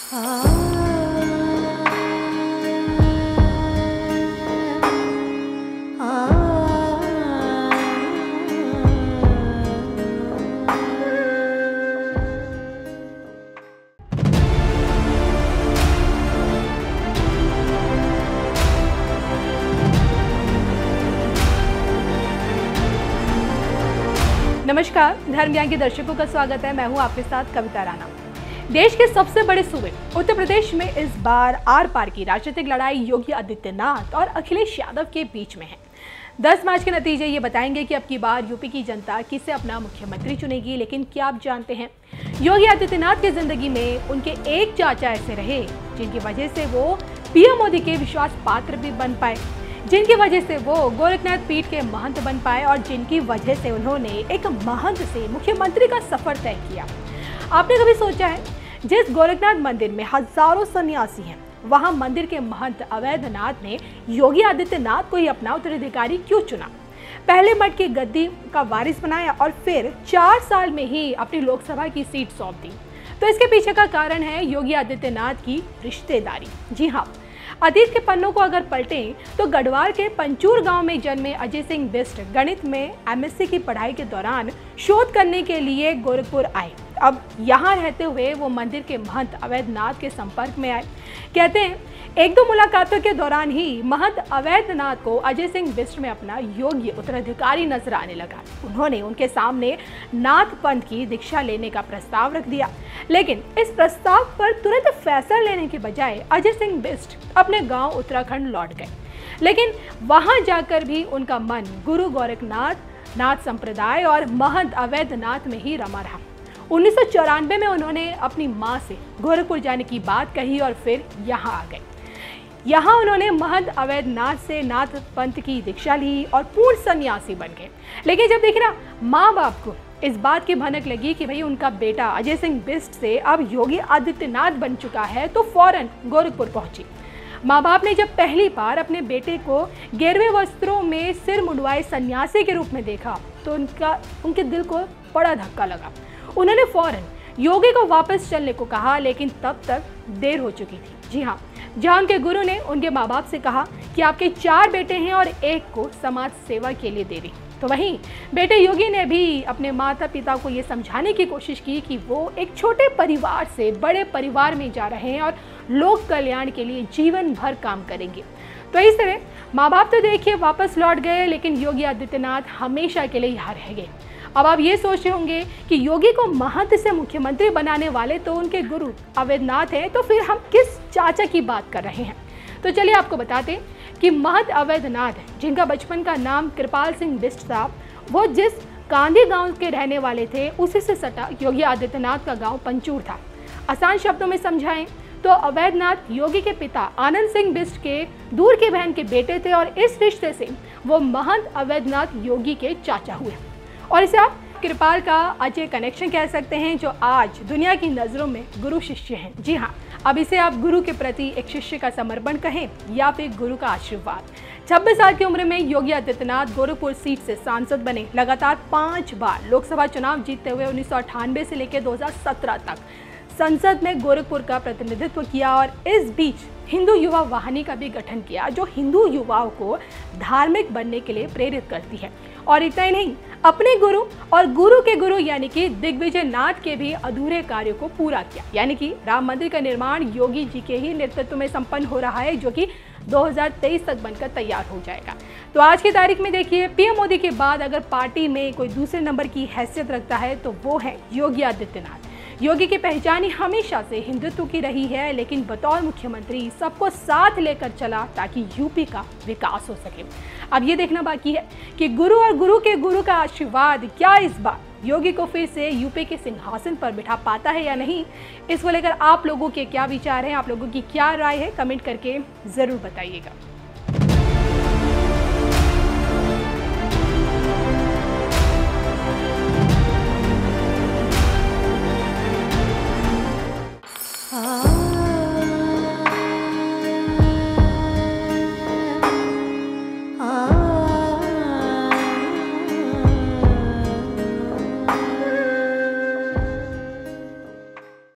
नमस्कार, धर्म ज्ञान के दर्शकों का स्वागत है। मैं हूं आपके साथ कविता राणा। देश के सबसे बड़े सूबे उत्तर प्रदेश में इस बार आर पार की राजनीतिक लड़ाई योगी आदित्यनाथ और अखिलेश यादव के बीच में है। 10 मार्च के नतीजे ये बताएंगे कि अब की बार यूपी की जनता किसे अपना मुख्यमंत्री चुनेगी। लेकिन क्या आप जानते हैं, योगी आदित्यनाथ की जिंदगी में उनके एक चाचा ऐसे रहे जिनकी वजह से वो पीएम मोदी के विश्वास पात्र भी बन पाए, जिनकी वजह से वो गोरखनाथ पीठ के महंत बन पाए और जिनकी वजह से उन्होंने एक महंत से मुख्यमंत्री का सफर तय किया। आपने कभी सोचा है, जिस गोरखनाथ मंदिर में हजारों सन्यासी हैं, वहां मंदिर के महंत अवैधनाथ ने योगी आदित्यनाथ को ही अपना उत्तराधिकारी क्यों चुना? पहले मठ की गद्दी का वारिस बनाया और फिर 4 साल में ही अपनी लोकसभा की सीट सौंप दी। तो इसके पीछे का कारण है योगी आदित्यनाथ की रिश्तेदारी। जी हाँ, अतीत के पन्नों को अगर पलटें तो गढ़वाल के पंचूर गांव में जन्मे अजय सिंह बिष्ट गणित में एमएससी की पढ़ाई के दौरान शोध करने के लिए गोरखपुर आए। अब यहाँ रहते हुए वो मंदिर के महंत अवैधनाथ के संपर्क में आए। कहते हैं, 1-2 मुलाकातों के दौरान ही महंत अवैधनाथ को अजय सिंह बिष्ट में अपना योग्य उत्तराधिकारी नजर आने लगा। उन्होंने उनके सामने नाथ पंथ की दीक्षा लेने का प्रस्ताव रख दिया, लेकिन इस प्रस्ताव पर तुरंत फैसला लेने के बजाय अजय सिंह बिष्ट अपने गांव उत्तराखंड लौट गए। लेकिन वहां जाकर भी उनका मन गुरु गोरखनाथ नाथ संप्रदाय और महंत अवैधनाथ में ही रमा रहा। 1994 में उन्होंने अपनी मां से गोरखपुर जाने की बात कही और फिर यहाँ आ गए। यहाँ उन्होंने महंत अवैधनाथ से नाथ पंथ की दीक्षा ली और पूर्ण सन्यासी बन गए। लेकिन जब देखिए ना, माँ बाप को इस बात की भनक लगी कि भाई उनका बेटा अजय सिंह बिष्ट से अब योगी आदित्यनाथ बन चुका है, तो फौरन गोरखपुर पहुंची। माँ बाप ने जब पहली बार अपने बेटे को गेरुए वस्त्रों में सिर मुंडवाए सन्यासी के रूप में देखा तो उनके दिल को बड़ा धक्का लगा। उन्होंने फौरन योगी को वापस चलने को कहा, लेकिन तब तक देर हो चुकी थी। जी हाँ, जहाँ उनके गुरु ने उनके माँ बाप से कहा कि आपके 4 बेटे हैं और एक को समाज सेवा के लिए दे रही, तो वहीं बेटे योगी ने भी अपने माता पिता को ये समझाने की कोशिश की कि वो एक छोटे परिवार से बड़े परिवार में जा रहे हैं और लोक कल्याण के लिए जीवन भर काम करेंगे। तो इस तरह माँ बाप तो देखिए वापस लौट गए, लेकिन योगी आदित्यनाथ हमेशा के लिए यहाँ रह गए। अब आप ये सोच रहे होंगे कि योगी को महंत से मुख्यमंत्री बनाने वाले तो उनके गुरु अवैधनाथ हैं, तो फिर हम किस चाचा की बात कर रहे हैं? तो चलिए आपको बताते कि महंत अवैधनाथ, जिनका बचपन का नाम कृपाल सिंह बिष्ट था, वो जिस कांदी गांव के रहने वाले थे उसी से सटा योगी आदित्यनाथ का गांव पंचूर था। आसान शब्दों में समझाएं तो अवैधनाथ योगी के पिता आनंद सिंह बिष्ट के दूर की बहन के बेटे थे और इस रिश्ते से वो महंत अवैधनाथ योगी के चाचा हुए। और इसे आप कृपाल का अजय कनेक्शन कह सकते हैं, जो आज दुनिया की नज़रों में गुरु शिष्य हैं। जी हाँ, अब इसे आप गुरु के प्रति एक शिष्य का समर्पण कहें या फिर गुरु का आशीर्वाद। 26 साल की उम्र में योगी आदित्यनाथ गोरखपुर सीट से सांसद बने। लगातार 5 बार लोकसभा चुनाव जीतते हुए 1998 से लेकर 2017 तक संसद में गोरखपुर का प्रतिनिधित्व किया और इस बीच हिंदू युवा वाहिनी का भी गठन किया, जो हिंदू युवाओं को धार्मिक बनने के लिए प्रेरित करती है। और इतना ही नहीं, अपने गुरु और गुरु के गुरु यानी कि दिग्विजय नाथ के भी अधूरे कार्यों को पूरा किया, यानी कि राम मंदिर का निर्माण योगी जी के ही नेतृत्व में संपन्न हो रहा है, जो कि 2023 तक बनकर तैयार हो जाएगा। तो आज की तारीख में देखिए, पीएम मोदी के बाद अगर पार्टी में कोई दूसरे नंबर की हैसियत रखता है तो वो है योगी आदित्यनाथ। योगी की पहचान ही हमेशा से हिंदुत्व की रही है, लेकिन बतौर मुख्यमंत्री सबको साथ लेकर चला ताकि यूपी का विकास हो सके। अब ये देखना बाकी है कि गुरु और गुरु के गुरु का आशीर्वाद क्या इस बार योगी को फिर से यूपी के सिंहासन पर बिठा पाता है या नहीं। इसको लेकर आप लोगों के क्या विचार हैं, आप लोगों की क्या राय है, कमेंट करके ज़रूर बताइएगा।